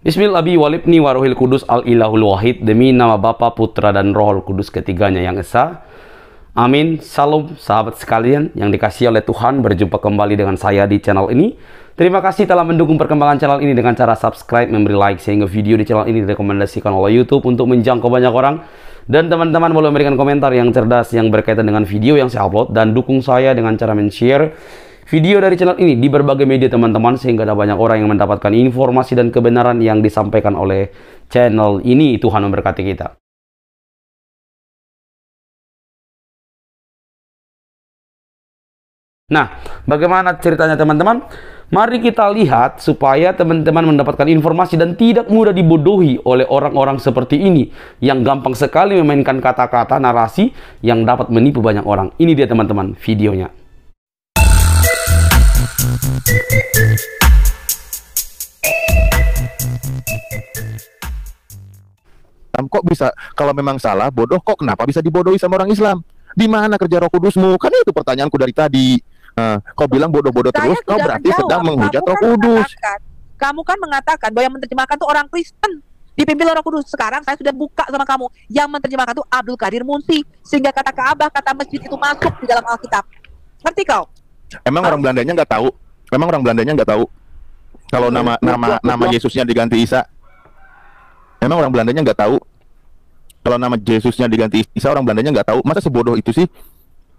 Bismillahi walibni waruhil kudus al-ilahul wahid. Demi nama Bapa, Putra, dan Rohul Kudus ketiganya yang esa. Amin. Salam sahabat sekalian yang dikasihi oleh Tuhan. Berjumpa kembali dengan saya di channel ini. Terima kasih telah mendukung perkembangan channel ini dengan cara subscribe, memberi like, sehingga video di channel ini direkomendasikan oleh YouTube untuk menjangkau banyak orang. Dan teman-teman boleh memberikan komentar yang cerdas yang berkaitan dengan video yang saya upload. Dan dukung saya dengan cara men-share video dari channel ini di berbagai media teman-teman, sehingga ada banyak orang yang mendapatkan informasi dan kebenaran yang disampaikan oleh channel ini. Tuhan memberkati kita. Nah, bagaimana ceritanya teman-teman? Mari kita lihat supaya teman-teman mendapatkan informasi dan tidak mudah dibodohi oleh orang-orang seperti ini yang gampang sekali memainkan kata-kata narasi yang dapat menipu banyak orang. Ini dia teman-teman videonya. Kok bisa, kalau memang salah bodoh, kok kenapa bisa dibodohi sama orang Islam? Di mana kerja Roh Kudusmu? Kan itu pertanyaanku dari tadi. Kau bilang bodoh-bodoh terus, kau berarti sedang menghujat Roh Kudus. Kamu kan mengatakan bahwa yang menerjemahkan itu orang Kristen dipimpin Roh Kudus. Sekarang saya sudah buka sama kamu, yang menerjemahkan itu Abdul Qadir Munsi, sehingga kata Ka'bah, kata masjid itu masuk di dalam Alkitab. Ngerti kau? Emang orang Belandanya nggak tahu? Emang orang Belandanya nggak tahu kalau nama Yesusnya diganti Isa? Emang orang Belandanya nggak tahu kalau nama Yesusnya diganti Isa? Orang Belandanya nggak tahu? Masa sebodoh itu sih?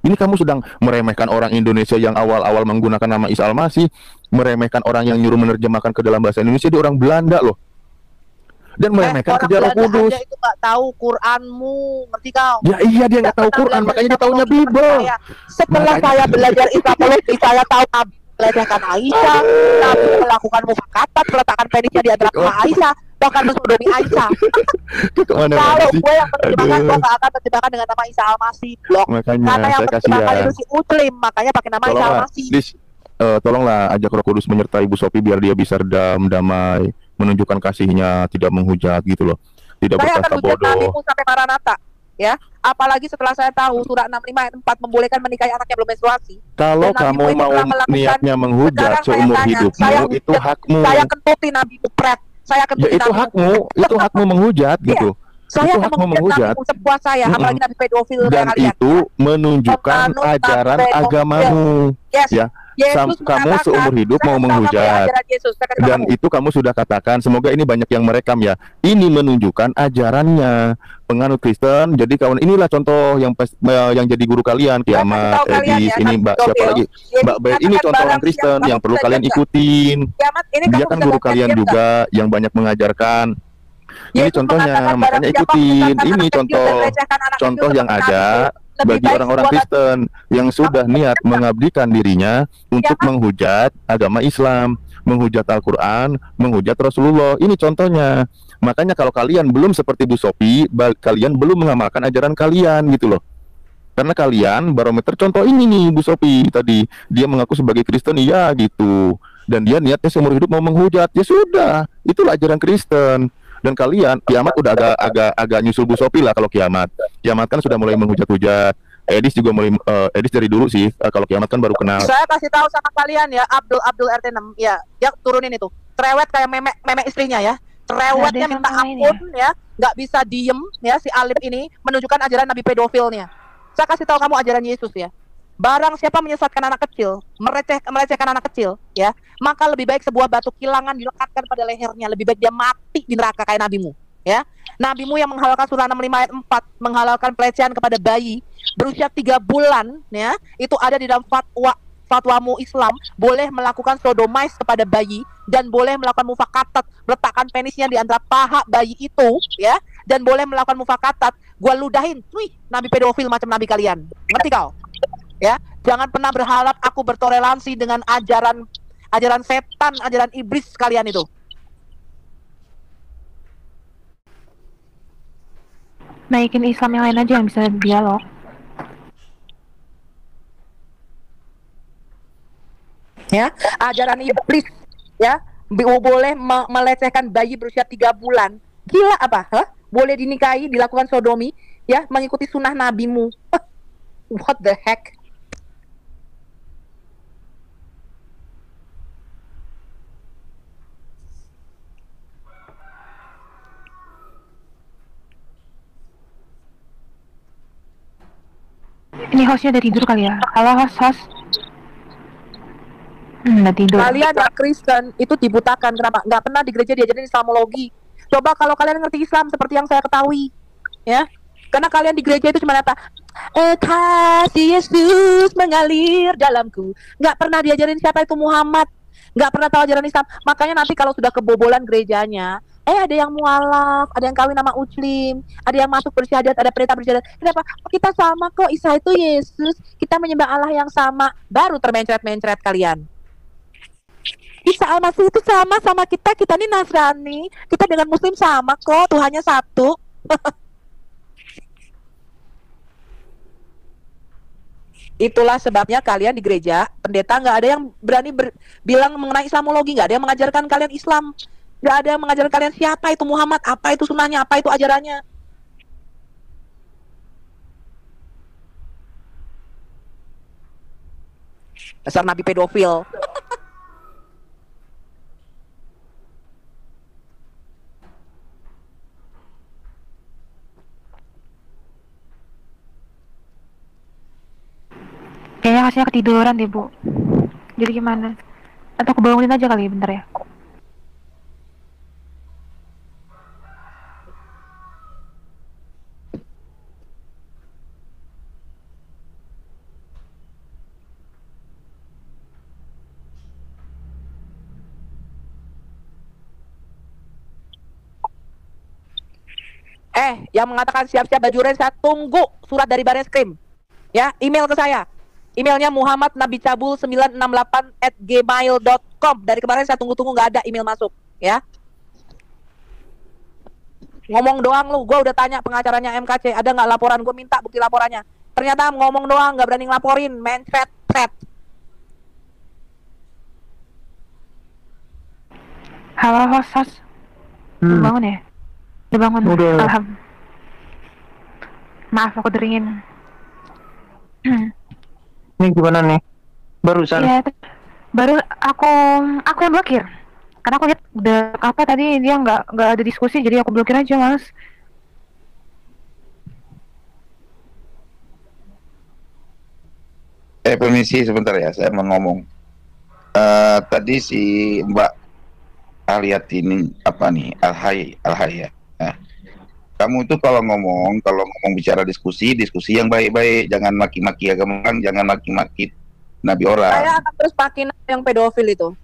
Ini kamu sedang meremehkan orang Indonesia yang awal-awal menggunakan nama Isa Al-Masih, meremehkan orang yang nyuruh menerjemahkan ke dalam bahasa Indonesia di orang Belanda loh, dan meremehkan kerja Roh Kudus. Aja itu nggak tahu Quranmu, ngerti kau? Ya iya, dia nggak tahu Quran, makanya dia tahunya Bible. Setelah saya belajar Islamologi, saya tahu Nabi melecehkan Aisyah, Nabi melakukan mufakatat, meletakkan penisnya di antara Aisyah, bahkan mensodomi Aisyah. Kalau gue yang menerjemahkan, gue gak akan menerjemahkan dengan nama Isa Al-Masih, blok. Makanya karena yang menerjemahkan itu si Utlim, makanya pakai nama Isa Al-Masih. Tolonglah ajak Roh Kudus menyertai Bu Sophie biar dia bisa redam, damai, menunjukkan kasihnya, tidak menghujat gitu loh, tidak berkata bodoh. Saya akan hujat sampai Maranatha, ya. Apalagi setelah saya tahu surah 65 ayat 4 membolehkan menikahi anak yang belum menstruasi. Kalau kamu mau niatnya menghujat seumur hidupmu, itu hakmu. Saya kentuti Nabi Upret. Saya akan itu hakmu, itu hakmu menghujat gitu. Saya itu hakmu menghujat sepuas saya, apalagi Nabi pedofil dan itu menunjukkan ajaran agamamu. Ya, kamu seumur hidup mau menghujat, dan itu kamu sudah katakan. Semoga ini banyak yang merekam ya. Ini menunjukkan ajarannya penganut Kristen. Jadi kawan, inilah contoh yang jadi guru kalian, Kiamat, Edis, ini Mbak siapa lagi, Mbak Bel, ini contoh orang Kristen yang perlu kalian ikutin. Dia kan guru kalian juga yang banyak mengajarkan. Ini contohnya, makanya ikutin. Ini contoh yang ada bagi orang-orang Kristen yang sudah niat mengabdikan dirinya untuk menghujat agama Islam, menghujat Al-Quran, menghujat Rasulullah. Ini contohnya. Makanya kalau kalian belum seperti Bu Sophie, kalian belum mengamalkan ajaran kalian gitu loh. Karena kalian barometer contoh ini nih, Bu Sophie tadi, dia mengaku sebagai Kristen, iya gitu, dan dia niatnya seumur hidup mau menghujat. Ya sudah, itulah ajaran Kristen. Dan kalian, Kiamat udah agak nyusul Bu Sophie lah. Kalau Kiamat kan sudah mulai menghujat-hujat. Edis juga mulai, Edis dari dulu sih. Kalau Kiamat kan baru kenal. Saya kasih tahu sama kalian ya, Abdul RT 6 ya, dia turunin itu. Cerewet kayak meme istrinya ya. Cerewetnya minta ampun ya, nggak bisa diem ya. Si Alif ini menunjukkan ajaran Nabi pedofilnya. Saya kasih tahu kamu ajaran Yesus ya. Barang siapa menyesatkan anak kecil, melecehkan anak kecil, ya, maka lebih baik sebuah batu kilangan dilekatkan pada lehernya. Lebih baik dia mati di neraka kayak nabimu, ya. Nabimu yang menghalalkan surah 65 ayat 4, menghalalkan pelecehan kepada bayi berusia 3 bulan, ya, itu ada di dalam fatwamu Islam, boleh melakukan sodomais kepada bayi dan boleh melakukan mufakatat, meletakkan penisnya di antara paha bayi itu, ya, dan boleh melakukan mufakatat, gua ludahin, wih, nabi pedofil macam nabi kalian. Ngerti kau? Ya, jangan pernah berharap aku bertoleransi dengan ajaran setan, ajaran iblis kalian itu. Naikin Islam yang lain aja yang bisa dialog. Ya, ajaran iblis, ya, boleh melecehkan bayi berusia 3 bulan. Gila apa? Hah? Boleh dinikahi, dilakukan sodomi, ya, mengikuti sunnah nabimu. What the heck? Ini hostnya udah tidur kali ya. Halo host. Udah tidur. Kalian yang Kristen itu dibutakan. Kenapa? Nggak pernah di gereja diajarin Islamologi. Coba kalau kalian ngerti Islam seperti yang saya ketahui, ya. Karena kalian di gereja itu cuma kata kasih Yesus mengalir dalamku. Nggak pernah diajarin siapa itu Muhammad. Nggak pernah tahu ajaran Islam. Makanya nanti kalau sudah kebobolan gerejanya, ada yang mualaf, ada yang kawin nama Muslim, ada yang masuk bersyahadat, ada pendeta bersyahadat. Kenapa? Kita sama kok, Isa itu Yesus, kita menyembah Allah yang sama. Baru termencret-mencret kalian. Isa Al-Masih itu sama kita ini Nasrani, kita dengan Muslim sama kok, Tuhannya satu. Itulah sebabnya kalian di gereja, pendeta nggak ada yang berani bilang mengenai Islamologi, nggak ada yang mengajarkan kalian Islam, nggak ada yang mengajarkan kalian siapa itu Muhammad, apa itu sunnahnya, apa itu ajarannya. Dasar nabi pedofil. Kayaknya kasihnya ketiduran deh, Bu. Jadi gimana? Atau aku bangunin aja kali ya, bentar ya. Yang mengatakan siap-siap baju ren, saya tunggu surat dari Bareskrim. Ya, email ke saya. Emailnya muhammadnabicabul968@gmail.com. Dari kemarin saya tunggu-tunggu nggak ada email masuk, ya. Ngomong doang lu, gue udah tanya pengacaranya MKC, ada nggak laporan, gue minta bukti laporannya. Ternyata ngomong doang, nggak berani ngelaporin, mencret-cret. Halo host. Udah bangun ya? Udah bangun. Udah. Alhamdulillah. Maaf aku deringin. Ini gimana nih? Barusan. Iya, baru aku yang blokir. Karena aku lihat udah apa tadi dia nggak ada diskusi, jadi aku blokir aja, Mas. Permisi sebentar ya, saya mau ngomong. Tadi si Mbak Aliat ini apa nih, Alhaya. Kamu itu kalau ngomong bicara diskusi yang baik-baik, jangan maki-maki agama, jangan maki-maki nabi orang. Saya akan terus pakai yang pedofil itu.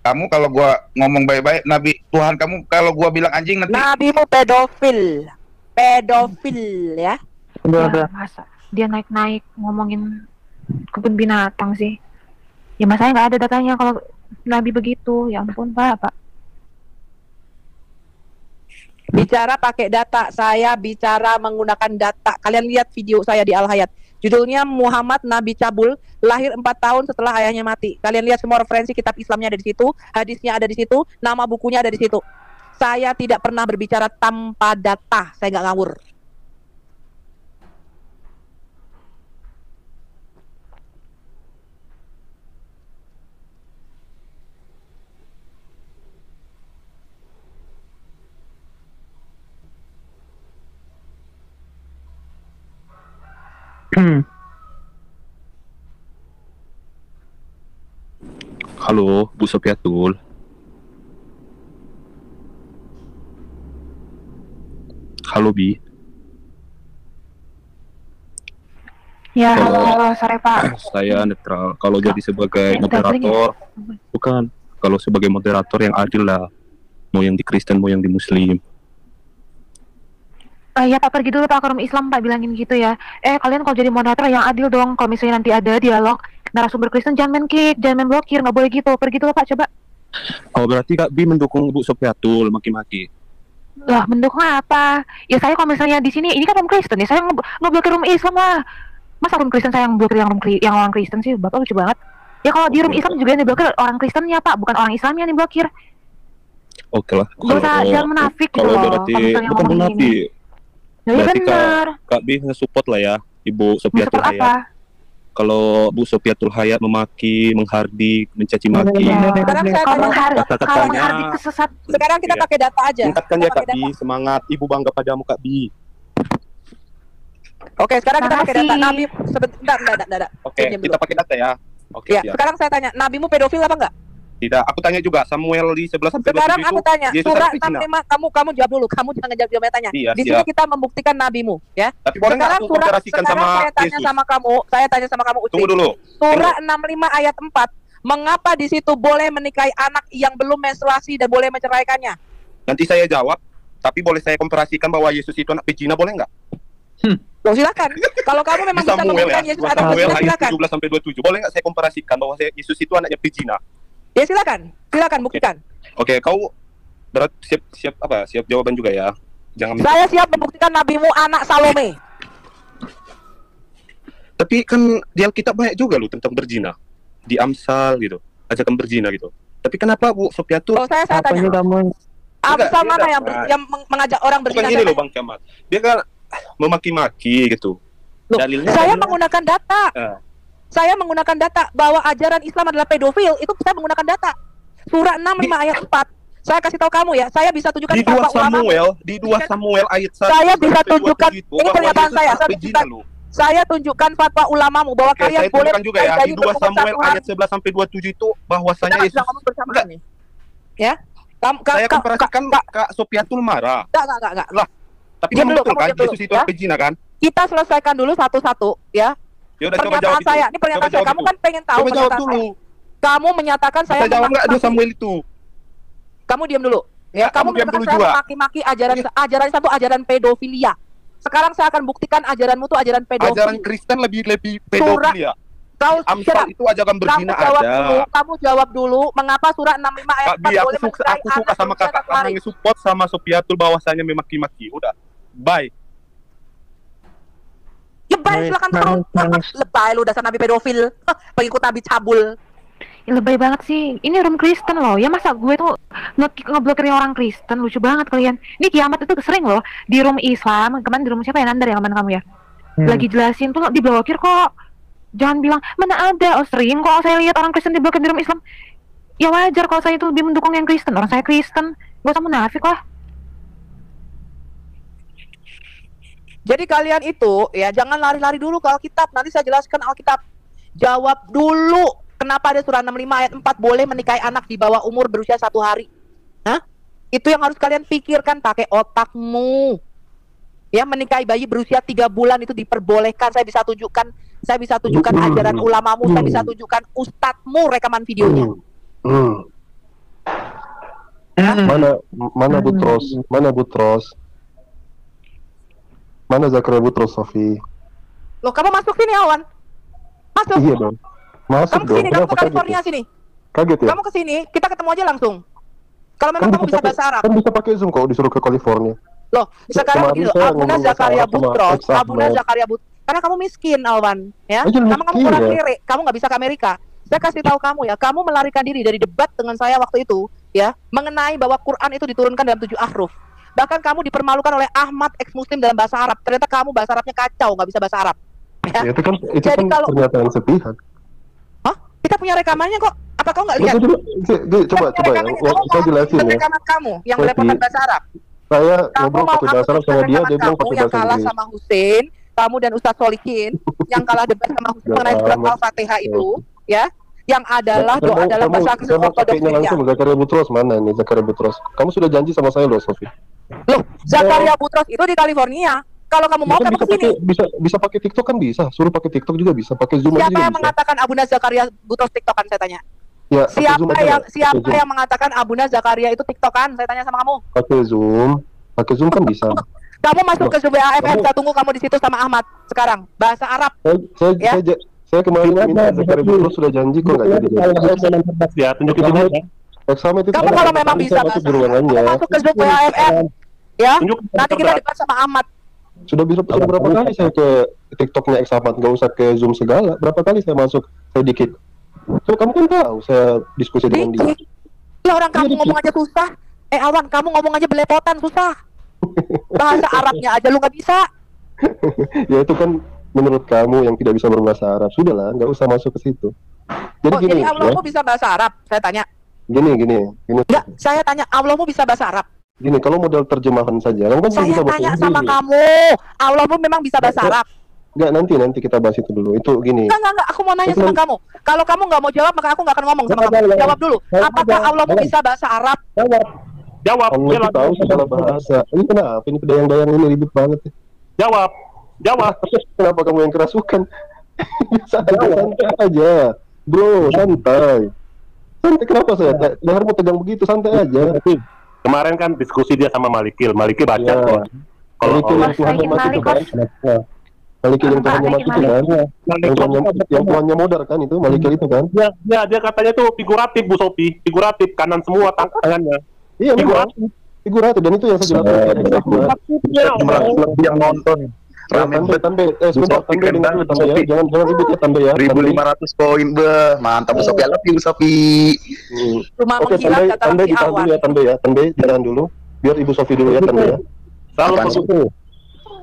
Kamu kalau gua ngomong baik-baik, nabi Tuhan kamu kalau gua bilang anjing nanti. Nabimu pedofil ya. Ya, masa dia naik-naik ngomongin kebun binatang sih. Ya masanya nggak ada datanya kalau nabi begitu. Ya ampun Pak. Bicara pakai data, saya bicara menggunakan data. Kalian lihat video saya di Al-Hayat. Judulnya Muhammad Nabi Cabul, lahir 4 tahun setelah ayahnya mati. Kalian lihat semua referensi kitab Islamnya ada di situ, hadisnya ada di situ, nama bukunya ada di situ. Saya tidak pernah berbicara tanpa data, saya nggak ngawur. Halo, Bu Sopiatul. Halo, Bi. Ya, halo sore Pak. Saya netral. Kalau jadi sebagai moderator, bukan. Kalau sebagai moderator yang adil lah. Mau yang di Kristen, mau yang di Muslim. Ya Pak, pergi dulu Pak ke room Islam Pak, bilangin gitu ya. Kalian kalau jadi moderator yang adil dong. Kalau misalnya nanti ada dialog narasumber Kristen, jangan main kick, jangan main blokir, nggak boleh gitu. Pergi dulu Pak, coba. Oh, berarti Kak Bi mendukung Bu Sopiatul maki-maki. Lah, mendukung apa? Ya saya kalau misalnya di sini, ini kan room Kristen ya, saya ngeblokir room Islam lah. Masa room Kristen saya yang blokir yang orang Kristen sih, Bapak lucu banget. Ya kalau di room Islam juga yang diblokir orang Kristennya Pak, bukan orang Islamnya yang diblokir. Oke lah. Jangan menafik gitu kalau loh. Berarti bukan menafik. Ya berarti benar. Kak Bi nge-support lah ya Ibu Sopiatul Hayat. Kalau Bu Sopiatul Hayat memaki, menghardik, mencaci maki. Kata-katanya kesesat. Sekarang kita pakai data aja. Tingkatkan ya Kak Bi, semangat. Ibu bangga padamu Kak Bi. Oke, sekarang kita pakai data. Makasih. Nabi sebentar. Oke, kita pakai data ya. Oke, Ya, siap. sekarang saya tanya, nabimu pedofil apa enggak? Tidak, aku tanya juga Samuel di 11 sampai 27 Sekarang aku tanya, Yesus surah anak berzina. 65 kamu jawab dulu. Kamu jangan jawab tanya. Iya, Di sini siap. kita membuktikan nabimu, ya. Tapi boleh nggak Sekarang aku surah komparasikan sekarang sama saya tanya Yesus? sama kamu, Uci. Tunggu dulu. Surah 65 ayat 4. Mengapa di situ boleh menikahi anak yang belum menstruasi dan boleh menceraikannya? Nanti saya jawab, tapi boleh saya komparasikan bahwa Yesus itu anak pezina, boleh nggak? Loh, silakan. Kalau kamu memang Di bisa Samuel ya, membuktikan Yesus anak Samuel pezina, ayat silakan. 17 sampai 27. Boleh nggak saya komparasikan bahwa Yesus itu anaknya pezina? Ya silakan. Silakan buktikan. Oke, kau siap jawaban juga ya. Jangan. Saya siap membuktikan nabimu anak Salome. Tapi kan di Alkitab banyak juga loh tentang berzina. Di Amsal gitu, ajakan berzina gitu. Tapi kenapa Bu Sofiatul? Kalau saya Apa tanya, ini kamu? Amsal Enggak, mana dia yang, dapat. yang mengajak orang Bukan berzina? gini loh Bang Camat. Dia kan memaki-maki gitu. Loh, Dalilnya saya adalah- menggunakan data. Saya menggunakan data bahwa ajaran Islam adalah pedofil. Itu saya menggunakan data. Surah 65 ayat 4. Saya kasih tahu kamu ya. Saya bisa tunjukkan di 2 fatwa ulama. Samuel ayat 1. Saya bisa tunjukkan, ini pernyataan saya. Tunjukkan. Saya tunjukkan fatwa ulamamu bahwa Oke, kalian saya boleh tunjukkan juga ya menikahi di 2 berumur Samuel 1 hari. ayat 11 sampai 27 itu bahwasanya Kita Yesus. sedang ngomong bersamaan nih. Ya. Saya komparasikan Kak Sofiatul marah. Enggak. Lah, tapi Diam memang dulu, betul kamu kan diam dulu, Yesus itu ya. anak pezina kan? Kita selesaikan dulu satu-satu ya. Ya udah coba jawab Pernyataan itu. saya, ini pernyataan Coba saya. jawab Kamu itu. kan pengen tahu Coba jawab pernyataan dulu. saya. Kamu menyatakan saya Bisa jawab nggak 2 memaki-maki. Samuel itu? Kamu diam dulu. Ya, Ya, kamu diam menyatakan dulu saya juga. memaki-maki ajaran Islam itu ajaran pedofilia. Sekarang saya akan buktikan ajaranmu itu ajaran pedofil. Ajaran Kristen lebih pedofil ya. Kau Amsal itu ajakan berzina ada. Kamu jawab dulu mengapa surah 65 ayat Kak Bi, 4 aku boleh suka menikahi anak sama berusia kakak 1 hari. kamu yang support sama Sofiatul bahwasanya memaki-maki. Udah. Bye. Lebay silakan terus. Lebay lu dasar nabi pedofil. Pengikut nabi cabul. Ya, lebay banget sih. Ini room Kristen loh. Ya masa gue tuh ngeblokirin orang Kristen. Lucu banget kalian. Ini kiamat itu sering loh. Di room Islam. Kemarin di room siapa ya? Nandar yang kemarin kamu ya? Lagi jelasin tuh diblokir kok. Jangan bilang, mana ada. Oh sering kok saya lihat orang Kristen diblokir di room Islam. Ya wajar kalau saya itu lebih mendukung yang Kristen. Orang saya Kristen. Gak usah munafik lah. Jadi kalian itu ya jangan lari-lari dulu ke Alkitab. Nanti saya jelaskan Alkitab. Jawab dulu kenapa ada surah 65 ayat 4 boleh menikahi anak di bawah umur berusia 1 hari. Hah? Itu yang harus kalian pikirkan, pakai otakmu. Ya, menikahi bayi berusia 3 bulan itu diperbolehkan. Saya bisa tunjukkan ajaran ulamamu, saya bisa tunjukkan ustadzmu rekaman videonya. Mana Butros? Mana Zakaria Butros, Sofi? Loh, kamu masuk sini, Awan. Masuk. Iya dong. Masuk Kamu dong. kesini, kamu ke Kenapa California sini. Kaget ya? Kamu kesini, kita ketemu aja langsung. Kalau memang kamu bisa bahasa Arab. Kan bisa pakai Zoom kalau disuruh ke California. Loh, sekarang Kemarin begini loh, saya Abuna ngomong bahasa Zakaria Arab sama Butros, Ex Ahmad. Abuna Zakaria Butros. Karena kamu miskin, Alwan, ya. Aja Kamu miskin, kurang ya. kiri, kamu nggak bisa ke Amerika. Saya kasih tahu kamu ya, kamu melarikan diri dari debat dengan saya waktu itu, ya, mengenai bahwa Quran itu diturunkan dalam 7 ahruf. Bahkan kamu dipermalukan oleh Ahmad ex-muslim dalam bahasa Arab. Ternyata kamu bahasa Arabnya kacau, nggak bisa bahasa Arab. Ya. Ya, itu kan Jadi kalau- pernyataan sepihak. Hah? Kita punya rekamannya kok. Apa kau nggak Ya, lihat? coba ya. Saya jelasin ya. Rekaman kamu yang Sofi, belepotan bahasa Arab. Saya Kamu ngobrol mau pakai bahasa Arab sama dia bilang kamu pakai yang bahasa kalah Inggris. sama Husein, kamu dan Ustadz Solikin yang kalah debat sama Husein mengenai surat Al-Fatihah itu, ya, yang adalah doa dalam bahasa Kristen Saya mau pakainya Ortodoks. langsung Zakaria Butros mana nih Zakaria Butros? Kamu sudah janji sama saya loh, Sofi. Loh, Zakaria Butros itu di California. Kalau kamu mau Bisa, kamu bisa kesini. pakai bisa pakai TikTok kan bisa. Suruh pakai TikTok juga bisa. Pakai Zoom aja Siapa juga yang bisa. mengatakan Abuna Zakaria Butros TikTokan, saya tanya. Ya, pakai Zoom aja nggak? Siapa Pakai Zoom. yang mengatakan Abuna Zakaria itu TikTokan? Saya tanya sama kamu. Pakai Zoom. Pakai Zoom kan bisa. Kamu masuk ke Zoom AFM, Kamu- saya tunggu kamu di situ sama Ahmad sekarang. Bahasa Arab. Ya. Saya kemarin minta Zakaria Butros sudah janji kok nggak jadi. Ya, tunjukin video ya. Examen itu Kamu ada, kalau memang nanti bisa saya masuk bahasa di Arab, ruangannya. kamu masuk ke Zoom AFM. Ya. Tunjuk Nanti kita debat sama Ahmad. Sudah berapa kali saya ke TikToknya Examen, nggak usah ke Zoom segala. Berapa kali saya masuk, saya dikit. So, kamu kan tahu saya diskusi dengan dia. Dikit. Lah orang kamu Iya, ngomong aja susah. Awan, kamu ngomong aja belepotan susah. Bahasa Arabnya aja lu nggak bisa. Ya itu kan menurut kamu yang tidak bisa berbahasa Arab. Sudahlah, nggak usah masuk ke situ. Jadi Oh, gini, jadi Allahmu bisa bahasa Arab? Saya tanya. gini. Enggak, saya tanya Allahmu bisa bahasa Arab. Gini, kalau model terjemahan saja, kamu kan Saya bisa bahasa tanya Inggris sama nih. kamu, Allahmu memang bisa bahasa Arab. Enggak, nanti kita bahas itu dulu. Itu gini. Enggak. Aku mau nanya sama kamu. Kalau kamu nggak mau jawab, maka aku nggak akan ngomong sama kamu. Jawab dulu. Apakah Allahmu bisa bahasa Arab? Jawab. Allah itu tahu segala bahasa. Ini kenapa? Ini pedayang-dayang ini ribet banget. Jawab. Kenapa kamu yang kerasukan? Santai aja, bro. Santai. Kenapa saya? Lehermu tegang begitu? Santai aja. Kemarin kan diskusi dia sama Malikil baca kok. Kalau yang Tuhan yang mati itu kan, Malikil yang Tuhan yang mati itu kan, yang Tuhannya modar kan itu, Malikil itu kan. Ya, dia katanya tuh figuratif, Bu Sofi, figuratif, kanan semua tangannya. Iya, figuratif, dan itu yang saya jelaskan. Yang nonton. Tambe, sebentar, Tambe dengan Tambe ya, jangan ribut ya Tambe ya. 1.500 poin, mantap Bu Sofi, I love you Sofi. Oke, Tambe ditahan dulu ya, Tambe ya, Tambe ditahan dulu, biar Ibu Sofi dulu ya, Tambe ya.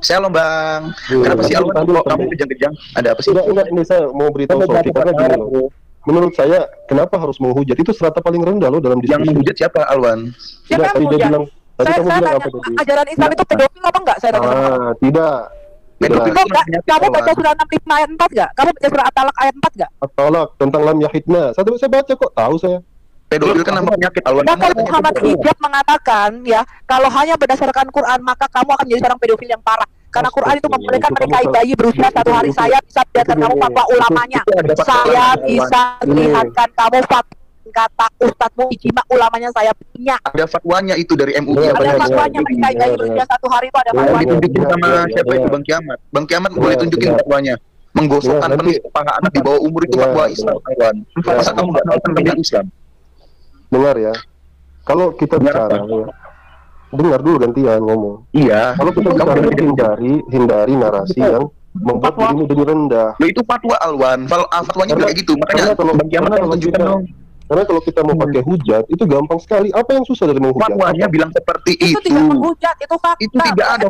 Shalom Bang. Kenapa sih Alwan kamu kejang-kejang? Ada apa sih? Enggak, ini saya mau beritahu Sofi karena gini loh. Menurut saya, kenapa harus menghujat? Itu strata paling rendah loh dalam diskusi. Yang menghujat siapa, Alwan? Siapa yang menghujat? Saya nanya, ajaran Islam itu pedofil apa enggak? Saya tanya. Tidak. Kamu baca surah 65 ayat 4 enggak? Kamu baca surah At-Talaq ayat 4 enggak? At-Talaq tentang lam yahidna. Saya baca kok, tahu saya. Pedofil kan nama penyakit, Alwan. Kalau Muhammad Hijab mengatakan ya, kalau hanya berdasarkan Quran maka kamu akan menjadi seorang pedofil yang parah. Karena Quran itu membolehkan menikahi bayi berusia 1 hari. Saya bisa lihatkan kamu fatwa ulamanya. Saya bisa lihatkan kamu kata ustadzmu ijma ulamanya saya punya. Ada fatwanya itu dari MUI. Ada fatwanya menikahi bayi berusia 1 hari itu ada fatwanya. Ditunjukin sama siapa itu Bang Kiamat. Bang Kiamat boleh tunjukin fatwanya. Menggosokkan penis kepala anak di bawah umur itu fatwa Islam, Alwan. Masa kamu nggak tahu tentang Islam? Dengar ya. Kalau kita bicara dengar dulu gantian ngomong. Iya. Kalau kita bicara hindari narasi yang membuat dirimu jadi rendah. Loh, itu fatwa Alwan. Fatwanya bilang kayak gitu. Makanya kalau Bang Kiamat tunjukkan dong. Karena kalau kita mau pakai hujat itu gampang sekali. Apa yang susah dari menghujat? Fatwanya bilang seperti itu. Itu tidak menghujat, itu fakta. Itu tidak ada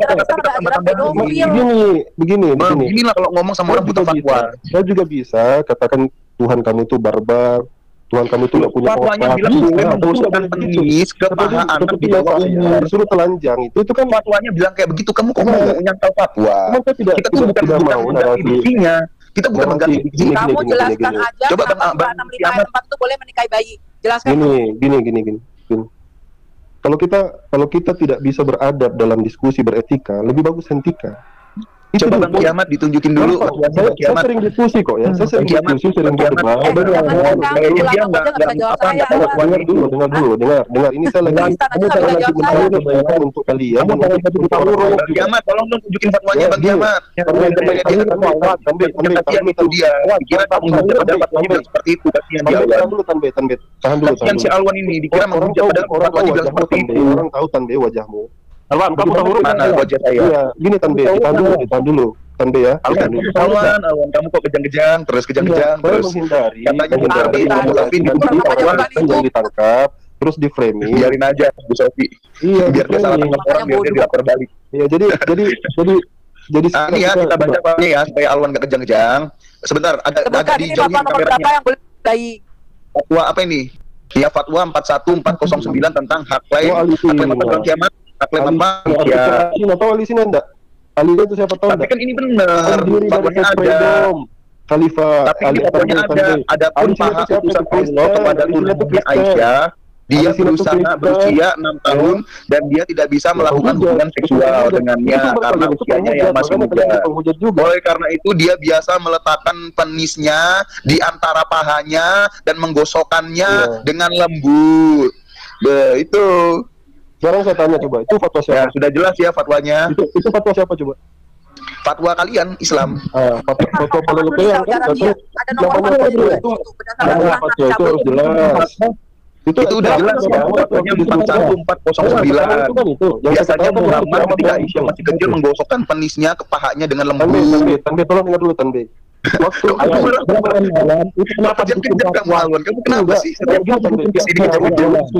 Begini. Inilah kalau ngomong sama orang butuh fatwa. Saya juga bisa katakan Tuhan kamu itu barbar. Tuhan kamu itu nggak punya fatwanya bilang menggosokkan penis ke paha anak di bawah disuruh telanjang itu kan fatwanya bilang kayak begitu. Kamu kok mau nyangkal fatwa? Kita tuh bukan mengganti diksinya. Kita bukan mengganti diksi. Kamu jelaskan aja. Coba Bang 65 ayat 4 itu boleh menikahi bayi. Jelaskan. Gini. Kalau kita tidak bisa beradab dalam diskusi beretika, lebih bagus hentikan. Coba Bang Kiamat ditunjukin dulu. Saya sering diskusi kok ya. Saya sering diskusi, sering berdebat. Dengar. Ini saya lagi mencoba untuk kalian. Bang Kiamat, tolong dong tunjukin fatwanya Bang Kiamat. Itu dia. Dikira kamu fatwanya bilang seperti itu. Tahan dulu. Kasihan si Alwan ini dikira menghujat padahal fatwanya bilang seperti itu. Orang tahu Tanbe wajahmu. Alwan, kamu tahu mana wajah saya? Iya, gini Tanbe, ditahan dulu. Tanbe ya. Alwan, kamu kok kejang-kejang terus. Saya menghindari. Katanya ditangkap, terus di framing. Biarin aja, Bu Sofi. Iya, biar dia salah tangkap orang, biar dia tidak terbalik. Iya, jadi. Ini ya kita baca fatwanya ya supaya Alwan nggak kejang-kejang. Sebentar, agak dijauhin kameranya. Fatwa apa ini? Ya, fatwa 41409 tentang hak klaim Bang Kiamat. Klaim apa? Ya. Tahu Ali sini enggak? Ali itu siapa tahu? Tapi kan ini benar. Fatwanya ada. Khalifah. Tapi ini fatwanya ada pun paha utusan Allah kepada Turki Aisyah. Dia berusia 6 tahun dan dia tidak bisa melakukan hubungan seksual dengannya karena usianya yang masih muda. Oleh karena itu dia biasa meletakkan penisnya di antara pahanya dan menggosokkannya dengan lembut. Itu. Sekarang saya tanya coba, itu fatwa siapa? Ya, sudah jelas ya fatwanya. Itu fatwa siapa coba? Fatwa kalian Islam. Fatwa Palelepean kan? Ada nomor itu harus jelas. Itu udah jelas ya, fatwanya 41409. Biasanya Muhammad ketika Aisyah masih kecil menggosokkan penisnya ke pahanya dengan lembut. Tanbe, tolong dengar dulu Tanbe. Waktu itu kenapa kejam kamu Alwan? Kamu kenapa sih?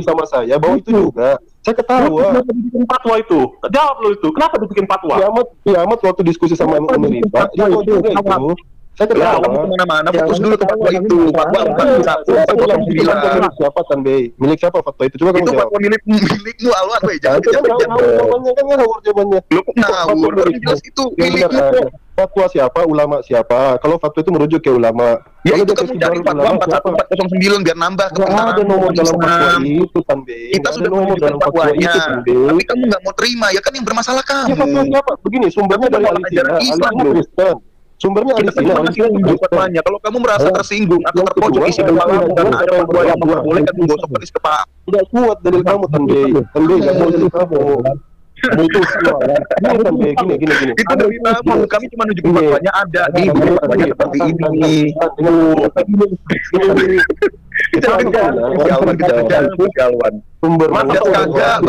Sama saya bahwa itu juga saya ketawa. Kenapa dibikin fatwa itu? Jawab lo itu. Kenapa dibikin fatwa? Kiamat waktu diskusi sama Amerika, dia tahu juga itu. Saya Lah, ketawa. kamu kemana-mana, fokus dulu ke fatwa itu. Fatwa 4.1.9. Siapa Tanbei? Milik siapa fatwa itu? Coba kamu Itu jawab. fatwa milikmu, Alwan. Weh, jangan Itu kan kejam-kejam. jawabannya kan ngawur jawabannya. Lu kok ngawur? Orang jelas itu milikmu. Fatwa siapa? Ulama siapa? Kalau fatwa itu merujuk ke ulama. Ya Kalau itu dia kamu kasih cari baru fatwa ulama siapa? 4.1.409 biar nambah Nggak ada nomor dalam fatwa itu Tanbei. Kita sudah nomor menunjukkan dalam fatwa fatwanya, itu Tanbei. tapi kamu nggak mau terima, ya kan yang bermasalah Ya fatwa kamu. siapa? Begini, sumbernya dari Kamu Alisina. ajaran Islam, Alisina bro. Kristen. Sumbernya Kita Alisina. kan masih menunjuk fatwanya. Kalau kamu merasa tersinggung atau terpojok isi kepala karena ada fatwa yang memperbolehkan menggosok petis kepala, Tidak kuat dalil kamu Tanbei. Tanbei nggak kuat dalil kamu. Itu semua. Gini Tanbei, gini. itu dari kamu. Kami cuma nunjukin fatwanya ada di buku fatwanya seperti ini. Itu si Alwan kejam-kejam. Sumber Cerdas kagak,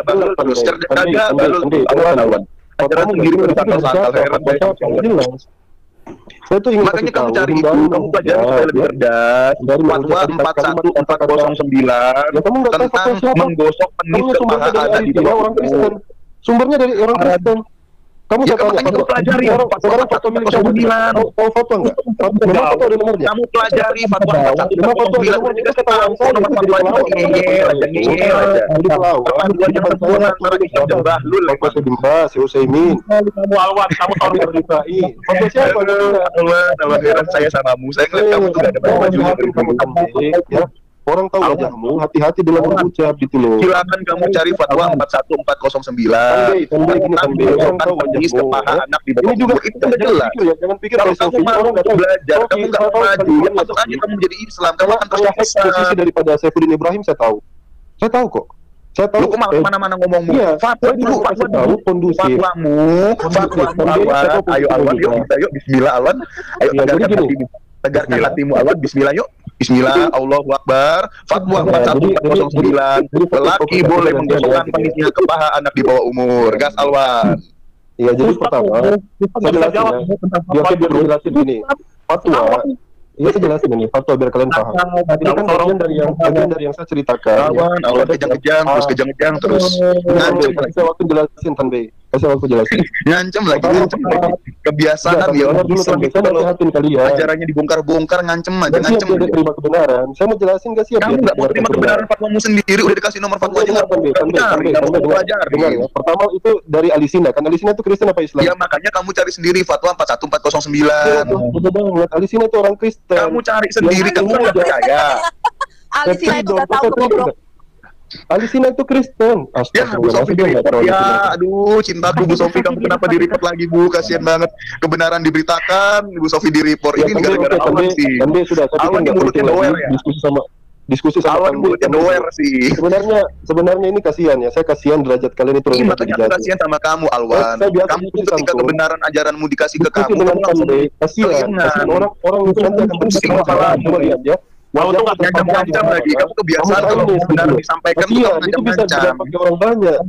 bahlul terus. Cerdas kagak, bahlul terus. Alwan. Ajaran sendiri bersangkal-sangkal, heran saya. jelas. Saya tuh ingin Makanya kamu cari itu, kamu pelajari supaya lebih cerdas. Fatwa 4.1.409 tentang menggosok penis kepala anak di bawah orang Kristen. Sumbernya dari orang Kristen. Kamu Ya, saya tanya, makanya kamu pelajari sekarang fatwa milik siapa? Tahu fatwa nggak? Memang fatwa ada nomornya. kamu pelajari fatwa Memang fatwa ada 4.1.409 nomornya. Itu ketahuan saya. nomor fatwanya ngeyel aja. Jadi pelawak. Perpaduan yang sempurna antara Islam dan Bahlul. Fatwa Syekh Bas, Syekh Utsaimin. Kamu Alwan, kamu tahu Fatwa Rifai. Fatwa siapa? Allah, heran saya samamu. Saya ngeliat kamu tuh gak ada baju dari dulu. Ya. Orang tahu wajahmu, hati-hati dalam berucap gitu loh. Silakan kamu cari fatwa 4.1.409 tentang menggosokkan penis kepala anak di bawah Ini juga umur. Itu udah jelas. Jangan pikir Kalau kayak kamu Sofi, mau orang nggak tahu. belajar, Sofi, kamu nggak saya tahu maju, Sofi, ya masuk aja kamu menjadi Islam. Kamu akan terus posisi sesat. daripada Saifuddin Ibrahim saya tahu. Saya tahu kok. Saya tahu. Lu kok malah kemana-mana ngomongmu? Iya, Fatwa saya dulu, juga fatwa kasih tahu dulu. kondusif. Fatwamu Alwan. Ayo Alwan, yuk kita yuk. Bismillah Alwan. Ayo Ya, jadi tegakkan gini. hatimu. Tegakkan hatimu Alwan. Bismillah yuk. Bismillah, Allahu Akbar. Fatwa 4.1.409. Lelaki boleh menggosokkan penisnya ke paha anak di bawah umur. Gas Alwan. Iya, jadi pertama, saya jelasin ya. Biar jelasin gini. Fatwa. Iya, saya jelasin ini. Fatwa biar kalian paham. Ini kan bagian dari yang saya ceritakan. Alwan kejang-kejang terus kejang-kejang terus. Ngancem lagi. Kasih waktu jelasin Tanbei. Kasih waktu jelasin. Ngancem lagi. Kebiasaan ya orang Islam itu kalau ajarannya dibongkar-bongkar ngancem aja, ngancem. Saya terima kebenaran. Saya mau jelasin gak sih? Kamu nggak mau terima kebenaran fatwamu sendiri, udah dikasih nomor fatwanya nggak mau cari, nggak mau pelajari. Pertama itu dari Alisina, kan Alisina itu Kristen apa Islam? Ya makanya kamu cari sendiri fatwa 4.1.409. Betul banget. Alisina itu orang Kristen. Kamu cari sendiri, kamu nggak percaya. Alisina itu udah tahu goblok. Alisina itu Kristen. Ya, Bu Sofi di report ya. Aduh, cintaku Bu Sofi, kamu kenapa di report lagi Bu? Kasihan banget. Kebenaran diberitakan, Bu Sofi di report. Ini gara-gara Alwan sih. Alwan yang mulutnya doer ya. Diskusi sama Alwan mulutnya doer sih. Sebenarnya ini kasihan ya. Saya kasihan derajat kalian itu Iya, rendah. makanya aku kasihan sama kamu, Alwan. Kamu tuh ketika kebenaran ajaranmu dikasih ke kamu, kamu langsung kasihan. Orang itu nanti akan pusing masalah. Coba lihat ya. Walau tuh ngancam-ngancam lagi, kamu kebiasaan kalau kebenaran disampaikan tuh kamu ngancam-ngancam. Orang banyak.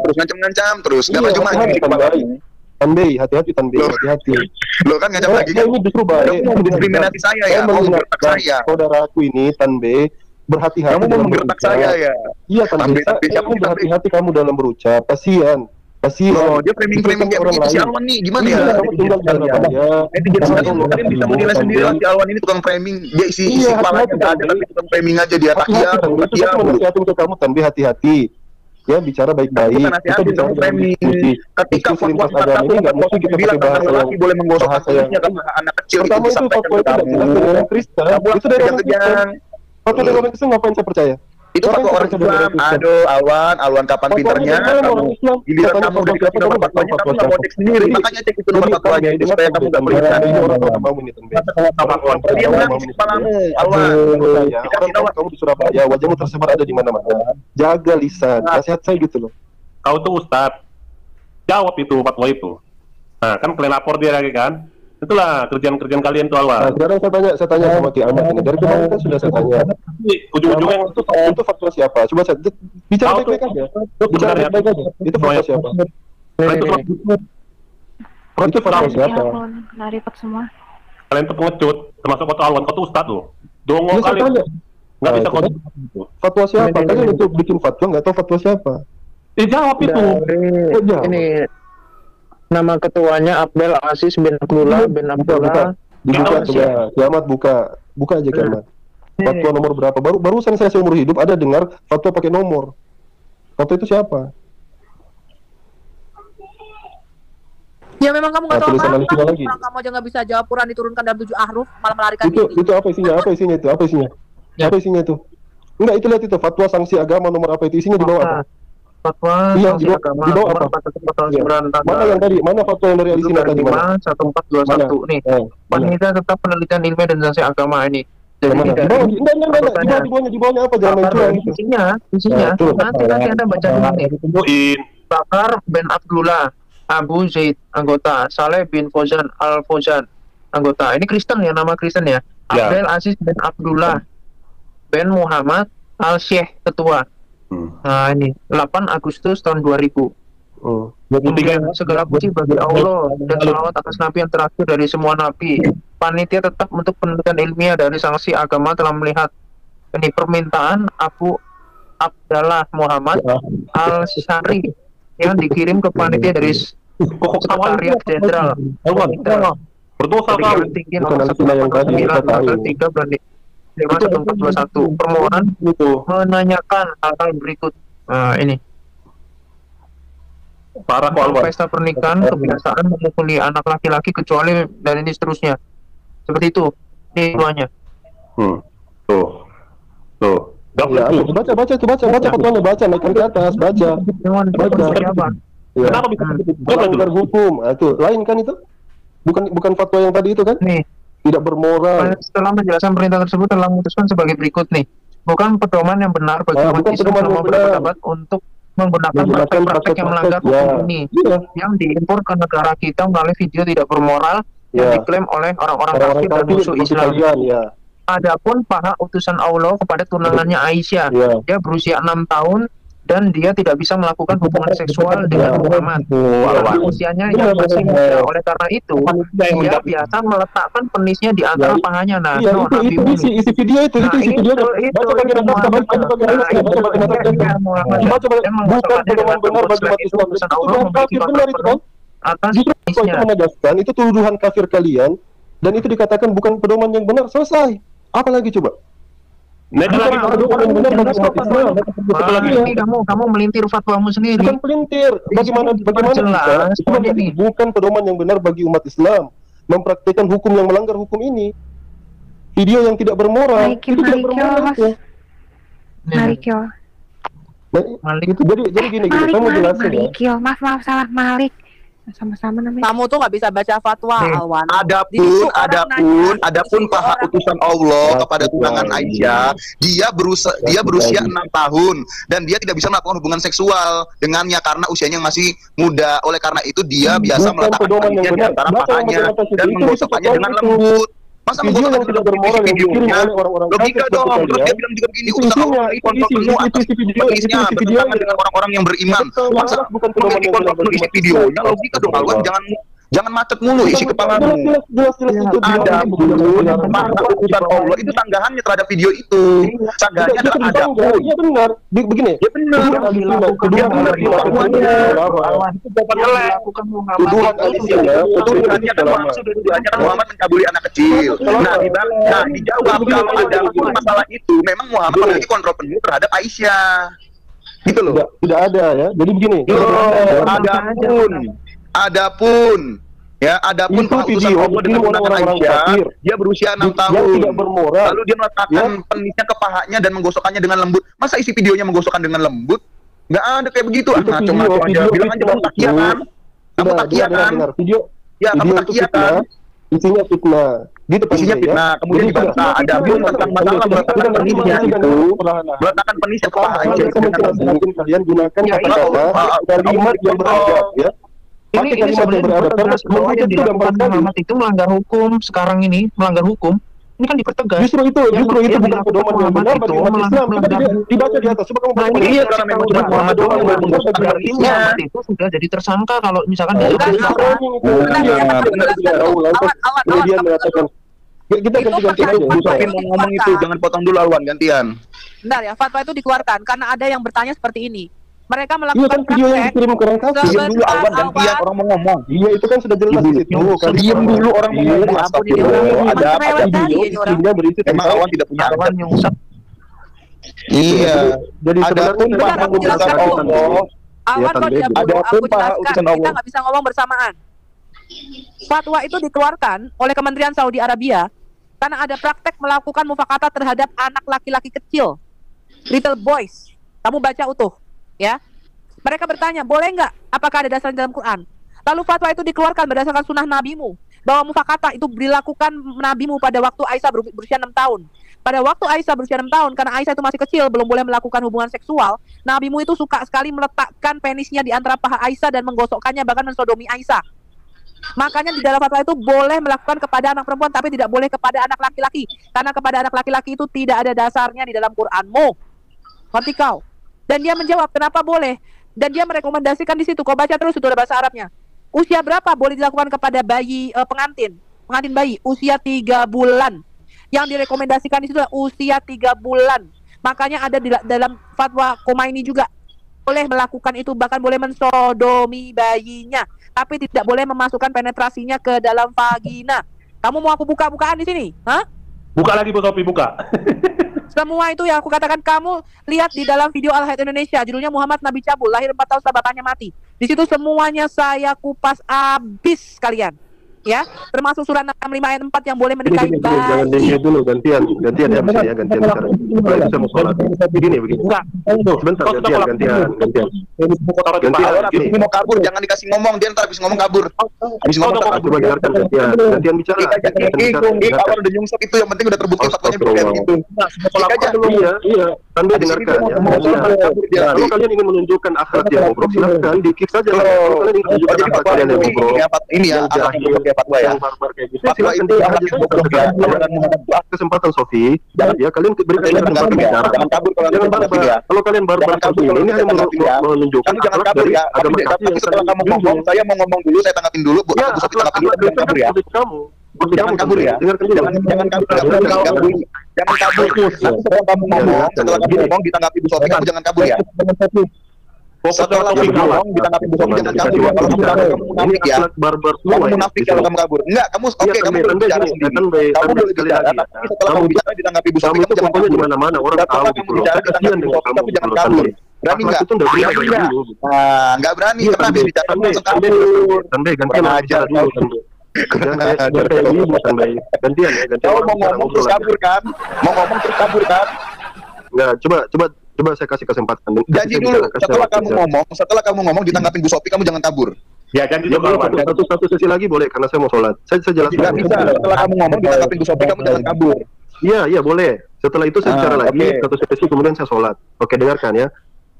Ngancam-ngancam terus, nggak maju-maju di kepalamu. Tanbei, hati-hati Tanbei, hati-hati. Lo kan ngancam lagi kan? Ini justru baik. Kamu mau mendiskriminasi saya ya? Mau menggertak saya? Saudaraku ini Tanbei, berhati-hati. Kamu mau menggertak saya ya? Iya Tanbei, kamu berhati-hati kamu dalam berucap. Kasihan. Oh, dia framing-framing kayak begitu si Alwan nih, gimana ya? Kamu tinggal di Surabaya. Netizen sekalian, kalian bisa menilai sendiri lah si Alwan ini tukang framing. Dia isi kepalanya nggak ada, tapi tukang framing aja dia. Takia, menasihatin ke kamu Tanbei, hati-hati. Ya bicara baik-baik. Kita bisa framing. Ketika fatwa 4.1.409 tentang lelaki boleh menggosokkan penisnya ke anak kecil itu disampaikan ke kamu. Itu dari orang Kristen. Fatwa dari orang Kristen ngapain saya percaya? Itu fatwa orang Islam. Aduh, Alwan kapan pinternya kamu? Giliran kamu udah dikasih nomor fatwanya, kamu nggak mau cek sendiri. Makanya cek itu nomor fatwanya itu supaya kamu nggak melihat. Dia menangis kepalamu, Alwan. Dikasih tahu kamu di Surabaya, wajahmu tersebar ada di mana-mana. Jaga lisan, nasihat saya gitu loh. Kau tuh Ustadz, jawab itu fatwa itu. Nah, kan kalian lapor dia lagi kan? Itulah kerjaan kalian tuh Alwan. Nah, sekarang saya tanya sama Ki Ahmad ini. Dari kemarin kan sudah saya tanya. Ujung-ujungnya itu fatwa siapa? Coba saya bicara baik-baik aja. Bicara baik-baik aja. Itu fatwa siapa? Itu fatwa siapa? Nah, repot semua. Kalian tuh pengecut, termasuk kau Alwan, kau tuh Ustadz loh. Dongo kali. Nggak bisa kau. Fatwa siapa? Kalian untuk bikin fatwa nggak tahu fatwa siapa? Jawab itu. Ini Nama ketuanya Abdel Aziz bin Abdullah bin Abdullah. Kiamat buka aja kiamat. Fatwa nomor berapa? Barusan saya seumur hidup ada dengar fatwa pakai nomor. Fatwa itu siapa? Ya memang kamu nggak tahu apa-apa. lagi. Orang kamu aja nggak bisa jawab Quran diturunkan dalam 7 ahruf, malah melarikan diri. Itu apa isinya? Apa isinya itu? Apa isinya itu? Enggak, itu lihat itu fatwa sanksi agama nomor apa itu isinya di bawah apa? Fatwa sanksi agama di bawah apa? Mana yang tadi? Mana fatwa yang dari Alisina tadi? 1421 nih. Panitia tetap penelitian ilmiah dan sanksi agama ini. Jadi di bawahnya apa? Jangan main curang. Isinya. Nanti Anda baca dulu nih. Bakar bin Abdullah, Abu Zaid, anggota. Saleh bin Fauzan Al-Fauzan, anggota. Ini Kristen ya, nama Kristen ya. Abdel Aziz bin Abdullah bin Muhammad Al-Syekh, ketua. Nah ini 8 Agustus tahun 2000. Segala puji bagi Allah dan salawat atas Nabi yang terakhir dari semua Nabi. Panitia tetap untuk penelitian ilmiah dari sanksi agama telah melihat ini permintaan Abu Abdallah Muhammad Al-Syari yang dikirim ke panitia dari Sekretariat Jenderal berdosa kau. Tinggi nomor 1/3/5/1421. Permohonan menanyakan hal-hal berikut. Nah ini Parah kok, pesta pernikahan, kebiasaan memukuli anak laki-laki kecuali dan ini seterusnya. Seperti itu. Ini semuanya. Tuh. Ya, baca fatwanya, baca naikkan ke atas, baca. Kenapa bisa melanggar hukum? Itu lain kan itu? Bukan fatwa yang tadi itu kan? Nih. Tidak bermoral. Setelah penjelasan perintah tersebut telah memutuskan sebagai berikut nih. Bukan pedoman yang benar bagi umat Islam selama berpendapat untuk menggunakan praktek yang melanggar hukum ini yang diimpor ke negara kita melalui video tidak bermoral yang diklaim oleh orang-orang kafir dan musuh Islam. Adapun para utusan Allah kepada tunangannya Aisyah, dia berusia 6 tahun dan dia tidak bisa melakukan hubungan seksual dengan Muhammad karena usianya yang masih muda. Oleh karena itu, dia biasa meletakkan penisnya di antara pahanya. Nah, itu isi video itu. Baca bagian atas, bukan pedoman benar bagi umat Islam. Itu kafir benar itu kan? Justru menegaskan itu tuduhan kafir kalian dan itu dikatakan bukan pedoman yang benar. Selesai. Apa lagi coba? Ini kamu melintir fatwamu sendiri. Bukan pelintir. Bagaimana jelas, bukan pedoman yang benar bagi umat Islam mempraktikkan hukum yang melanggar hukum ini. Video yang tidak bermoral, itu tidak bermoral. Malik. Itu jadi gini, kamu jelasin ya. Maaf salah Malik. Sama-sama namanya. Kamu tuh nggak bisa baca fatwa, Alwan. Adapun paha utusan Allah kepada tunangan Aisyah, dia berusia 6 tahun dan dia tidak bisa melakukan hubungan seksual dengannya karena usianya masih muda. Oleh karena itu dia biasa meletakkan penisnya di antara pahanya dan menggosokkannya dengan lembut. Masa menggosokkan tidak bermoral videonya? Logika dong. Terus dia bilang juga begini, utusan Allah kontrol penuh atas penisnya bertentangan dengan orang-orang yang beriman. Masa kontrol penuh isi videonya? Logika dong, Alwan. Jangan macet mulu isi kepalamu. Adapun paha utusan Allah itu tanggahannya terhadap video itu. Tanggahannya adalah adapun. Iya benar. Begini. Ya benar. Tuduhannya kan Muhammad mencabuli anak kecil. Nah, dijawab kalau ada masalah itu, memang Muhammad memiliki kontrol penuh terhadap Aisyah. Gitu loh. Tidak ada ya. Jadi begini. Adapun Pak utusan Allah dengan tunangan Aisyah, dia berusia 6 tahun. Lalu dia meletakkan penisnya ke pahanya dan menggosokkannya dengan lembut. Masa isi videonya menggosokkan dengan lembut? Nggak ada kayak begitu. Macam-macam aja. Bilang aja kamu takia kan? Kamu takia kan? Ya, kamu takia kan? Isinya fitnah. Gitu isinya fitnah. Kemudian dibantah. Adapun tentang masalah meletakkan penisnya itu, meletakkan penisnya ke paha Aisyah. Mungkin kalian gunakan kata-kata kalimat yang beradab ya. Ini sebenarnya Muhammad itu melanggar hukum sekarang ini, melanggar hukum. Ini kan dipertegas. Justru itu bukan pedoman yang benar bagi umat Islam. Dibaca di atas. Coba kamu baca. Iya, karena memang Muhammad itu sudah jadi tersangka kalau misalkan dia kemudian mengatakan kita ganti-ganti aja. Mungkin mau ngomong itu, jangan potong dulu Alwan, gantian. Bentar ya, fatwa itu dikeluarkan karena ada yang bertanya seperti ini. Mereka Iya melakukan kan video yang dikirim ke orang kafir. Diam dulu Alwan, gantian orang mau ngomong. Iya itu kan sudah jelas di situ. Diam dulu orang mau ngomong. Astagfirullah. Ada apa tadi? Isinya berisi Memang Alwan tidak punya Alwan yang usap. Iya. Jadi Ada sebenarnya tumpah aku utusan jelaskan Allah. Awan kok diam Ada dulu, aku tumpah jelaskan. utusan Kita Allah. nggak bisa ngomong bersamaan. Fatwa itu dikeluarkan oleh Kementerian Saudi Arabia karena ada praktek melakukan mufakata terhadap anak laki-laki kecil, little boys. Kamu baca utuh, ya. Mereka bertanya, boleh nggak? Apakah ada dasarnya dalam Quran? Lalu fatwa itu dikeluarkan berdasarkan sunnah nabimu, bahwa mufakata itu dilakukan nabimu pada waktu Aisyah berusia 6 tahun. Pada waktu Aisyah berusia 6 tahun, karena Aisyah itu masih kecil, belum boleh melakukan hubungan seksual, nabimu itu suka sekali meletakkan penisnya di antara paha Aisyah dan menggosokkannya, bahkan mensodomi Aisyah. Makanya di dalam fatwa itu boleh melakukan kepada anak perempuan, tapi tidak boleh kepada anak laki-laki. Karena kepada anak laki-laki itu tidak ada dasarnya di dalam Quranmu. Ngerti kau? Dan dia menjawab, kenapa boleh? Dan dia merekomendasikan di situ, kau baca terus itu ada bahasa Arabnya. Usia berapa boleh dilakukan kepada bayi pengantin bayi? Usia 3 bulan. Yang direkomendasikan di situ adalah usia 3 bulan. Makanya ada di dalam fatwa Khomeini juga boleh melakukan itu, bahkan boleh mensodomi bayinya, tapi tidak boleh memasukkan penetrasinya ke dalam vagina. Kamu mau aku buka-bukaan di sini? Hah? Buka lagi Bu Sophie, buka. Semua itu yang aku katakan, kamu lihat di dalam video Al-Hayat Indonesia, judulnya Muhammad Nabi Cabul, lahir 4 tahun setelah bapaknya mati. Di situ semuanya saya kupas habis kalian. Ya, termasuk surat 65 ayat 4 yang boleh menikahi bayi. Jangan dengar dulu, gantian ya bisa ya, gantian bicara. Kalau bisa mau sholat. Begini. Sebentar, gantian. Ini mau kabur, jangan dikasih ngomong, dia ntar habis ngomong kabur. Habis ngomong tak kabur. Coba dengarkan gantian bicara. Kalau udah nyungsep itu yang penting udah terbukti faktanya kayak begitu. Iya. Anda dengarkan ya. Kalau kalian ingin menunjukkan akhlak yang bobrok, silahkan di-kick saja. Kalau kalian ingin menunjukkan akhlak kalian yang bobrok, ini ya, fatwa ya. Fatwa itu kesempatan Sofi. Ya kalian berikan kesempatan bicara. Jangan kabur kalau kalian barbar seperti ini hanya menunjukkan akhlak dari agama kafir yang setelah kamu ngomong, saya mau ngomong dulu, saya tanggapin dulu, Bu. Ya, tanggapin dulu, kabur ya. Jangan kabur ya. Jangan kabur. Jangan kabur. Setelah kamu ngomong, ditanggapi Bu Sofi, kamu jangan kabur ya. Setelah kamu ngomong, ditanggapi Bu Sofi, jangan kabur ya. Kalau kamu munafik ya. Kamu munafik kalau kamu kabur. Enggak, kamu oke, kamu boleh bicara sendiri. Kamu boleh bicara, tapi setelah kamu bicara ditanggapi Bu Sofi, kamu jangan kabur. Di mana-mana orang tahu gitu loh. Kasihan dengan kamu, jangan kabur. Berani nggak? Nggak berani, karena habis bicara kamu langsung kabur. Gantian aja dulu. Gantian. Kau mau ngomong terus kabur kan? Enggak, coba saya kasih kesempatan. Janji dulu, setelah kamu ngomong ditanggapin Bu Sofi, kamu jangan kabur. Ya janji dulu. Satu sesi lagi boleh, karena saya mau sholat. Saya jelaskan. Tidak bisa, setelah kamu ngomong ditanggapin Bu Sofi, kamu jangan kabur. Iya boleh. Setelah itu saya bicara lagi, satu sesi kemudian saya sholat. Oke, dengarkan ya.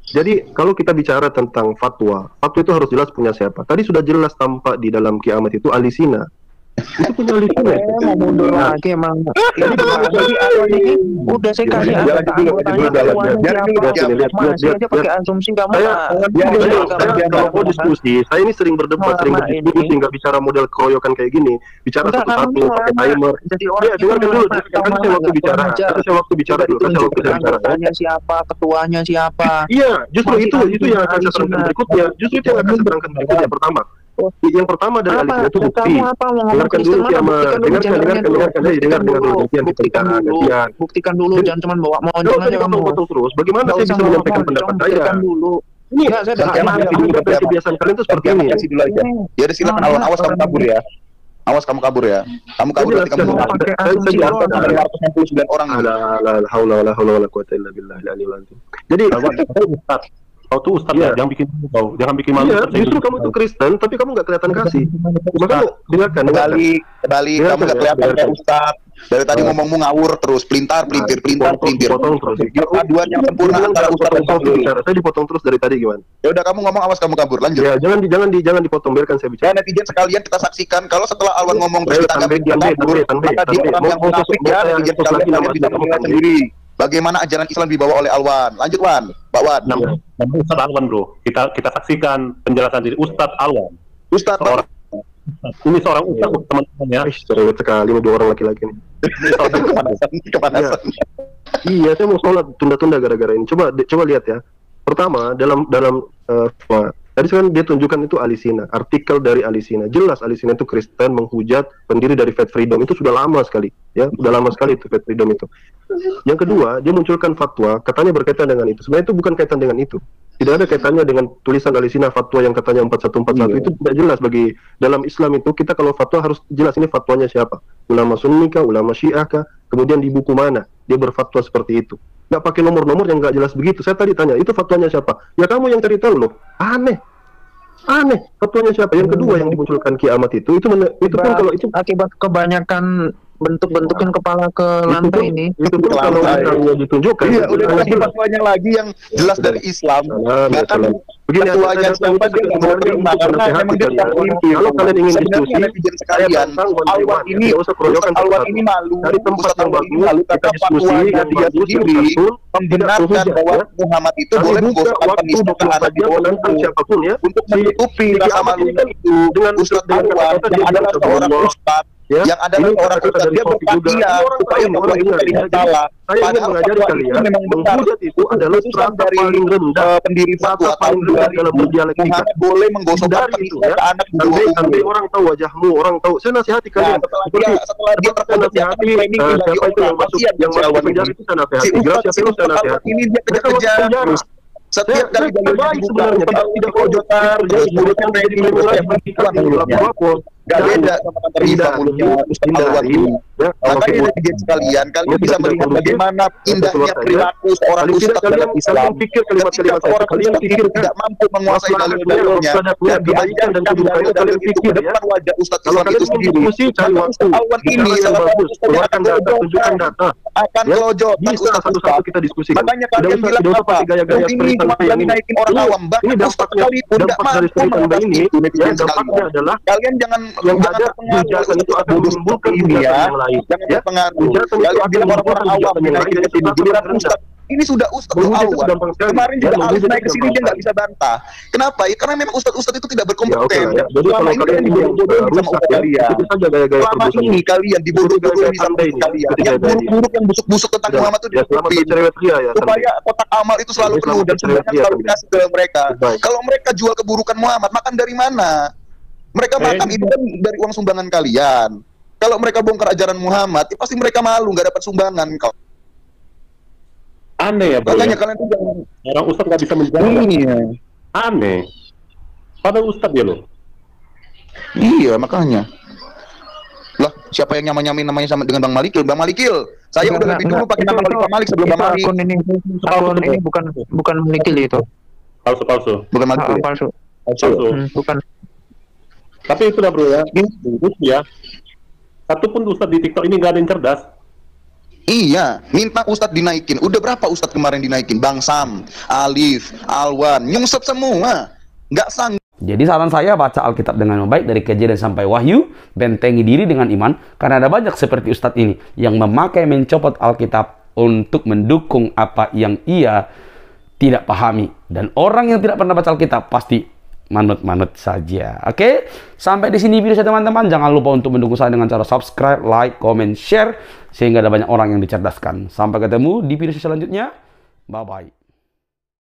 Jadi kalau kita bicara tentang fatwa itu harus jelas punya siapa. Tadi sudah jelas tampak di dalam kiamat itu Alisina. Itu punya Alisina. Mau mundur lagi emang. Ini udah saya kasih masih aja pakai asumsi kamu. Kalau mau diskusi, saya ini sering berdebat, sering berdiskusi, nggak bicara model keroyokan kayak gini. Bicara satu-satu, pakai timer. Ya, dengarkan dulu. Kasih saya waktu bicara dulu. Ketuanya siapa? Iya, justru itu yang akan saya terangkan berikutnya. Justru itu yang akan saya terangkan berikutnya. Yang pertama dari Alisina itu bukti. Dengarkan dulu kiamat. Dengar dulu. Buktikan dulu, jangan cuma bawa moncong aja kamu. Potong terus. Bagaimana saya bisa menyampaikan pendapat saya? Ini kebiasaan kalian itu seperti ini. Ya udah silakan, awas kamu kabur ya. Awas kamu kabur ya. Kamu kabur nanti kamu dari 169 orang. La haula wala quwata illa billah. Jadi kau tuh ustaz ya, jangan bikin kau, jangan bikin malu. Iya, justru kamu tuh Kristen, tapi kamu nggak kelihatan kasih. Makanya dengarkan. Kembali, kamu nggak kelihatan kayak ustaz. Dari tadi ngomongmu ngawur terus, pelintir. Potong terus. Paduan yang sempurna antara ustaz dan sofi. Saya dipotong terus dari tadi gimana? Ya udah kamu ngomong, awas kamu kabur, lanjut. Ya, jangan dipotong, biarkan saya bicara. Ya, netizen sekalian kita saksikan kalau setelah Alwan ngomong terus ditanggapi dia kabur, maka dia orang yang munafik ya, netizen sekalian bisa menilai sendiri. Bagaimana ajaran Islam dibawa oleh Alwan? Lanjut Wan, Pak Wan. Nama Ustaz Alwan bro, kita saksikan penjelasan dari Ustaz Alwan. Ustaz ini seorang ustaz teman-teman ya. Cerewet sekali dua orang laki-laki ini. Kepanasan. Iya, saya mau sholat tunda-tunda gara-gara ini. Coba lihat ya. Pertama, dalam tadi kan dia tunjukkan itu Alisina, artikel dari Alisina. Jelas Alisina itu Kristen menghujat pendiri dari Faith Freedom. Itu sudah lama sekali, ya, sudah lama sekali itu Faith Freedom itu. Yang kedua, dia munculkan fatwa, katanya berkaitan dengan itu. Sebenarnya itu bukan kaitan dengan itu. Tidak ada kaitannya dengan tulisan Alisina fatwa yang katanya 4141. Itu tidak jelas bagi dalam Islam itu. Kita kalau fatwa harus jelas ini fatwanya siapa. Ulama Sunni kah, ulama Syiah kah, kemudian di buku mana dia berfatwa seperti itu. Nggak pakai nomor-nomor yang nggak jelas begitu. Saya tadi tanya, itu fatwanya siapa? Ya kamu yang cari tahu loh. Aneh, fatwanya siapa? Yang kedua yang dimunculkan kiamat itu pun kalau itu akibat kebanyakan bentuk-bentukin kepala ke lantai ini. Itu pun kalau misalnya ditunjukkan. Iya, udah lagi fatwanya lagi yang jelas dari Islam. Nggak kan begini ketuanya siapa dia nggak mau terima karena memang dia tidak mimpi. Kalau kalian ingin diskusi sekalian, Alwan ini malu dari tempat yang bagus kita diskusi dan dia sendiri membenarkan bahwa Muhammad itu boleh menggosokkan penista ke anak di bawah siapapun ya untuk menutupi rasa malunya itu dengan Ustadz Alwan yang adalah seorang ustadz yang adalah orang ustadz dia berpakaian supaya bahwa itu tidak salah. Padahal fatwa itu memang benar. Itu adalah strata paling rendah pendiri fatwa tahun 2000 Muhammad boleh menggosokkan penista ke anak di bawah umur. Orang tahu wajahmu, orang tahu. Saya nasihati kalian. Setelah dia nasihati siapa itu yang masuk penjara itu saya nasihati. Saya nasihati. Ini dia kejar-kejar terus. Setiap kali dibuka tidak pojokan terus mulutnya gak beda sama kata Rifa mulutnya Ustaz Alwan ini. Makanya netizen sekalian, kalian bisa melihat bagaimana indahnya perilaku seorang ustaz dalam Islam. Ketika seorang ustaz itu tidak mampu menguasai dalil-dalilnya dan diajarkan dalil-dalil itu ke depan wajah ustaz Islam itu sendiri, maka Ustaz Alwan ini salah satu ustaz yang akan kelojok ustaz-ustaz. Makanya kalian bilang apa? Ini cuma dinaikin orang awam, bahkan ustaz sekalipun tidak mampu mengatasi itu. Netizen sekalian, kalian jangan terpengaruh itu akan menimbulkan ini ya, jangan terpengaruh. Kalau bilang orang-orang awam dinaikin ke sini, giliran ustaz ini sudah Ustadz Alwan. Kemarin juga Alif naik ke sini dia nggak bisa bantah. Kenapa? Ya karena memang ustadz-ustadz itu tidak berkompeten. Selama ini kalian dibodoh-bodohin sama ustadz kalian. Selama ini kalian dibodoh-bodohin sama ustadz kalian. Yang buruk-buruk yang busuk-busuk tentang Muhammad itu ditutupin supaya kotak amal itu selalu penuh dan sumbangan selalu dikasih ke mereka. Kalau mereka jual keburukan Muhammad, makan dari mana? Mereka makan itu kan dari uang sumbangan kalian. Kalau mereka bongkar ajaran Muhammad, ya pasti mereka malu nggak dapat sumbangan. Aneh ya, Bro. Makanya kalian tuh jangan orang ustadz nggak bisa menjaga. Iya. Aneh. Padahal ustadz ya lo. Iya, makanya. Lah, siapa yang nyamain namanya sama dengan Bang Malikil? Bang Malikil. Saya udah lebih dulu pakai nama Bang Malik sebelum Bang Malik. Akun ini bukan Malikil itu. Palsu. Bukan Malikil. Palsu. Bukan. Tapi itu dah, Bro ya. Ini ya. Satu pun ustadz di TikTok ini nggak ada yang cerdas. Iya, minta ustadz dinaikin. Udah berapa ustadz kemarin dinaikin? Bang Sam, Alif, Alwan, nyungsep semua. Nggak sanggup. Jadi saran saya baca Alkitab dengan baik dari Kejadian sampai Wahyu, bentengi diri dengan iman, karena ada banyak seperti ustadz ini yang memakai mencopot Alkitab untuk mendukung apa yang ia tidak pahami. Dan orang yang tidak pernah baca Alkitab pasti manut-manut saja. Oke, sampai di sini video saya teman-teman. Jangan lupa untuk mendukung saya dengan cara subscribe, like, comment, share, sehingga ada banyak orang yang dicerdaskan. Sampai ketemu di video selanjutnya. Bye bye.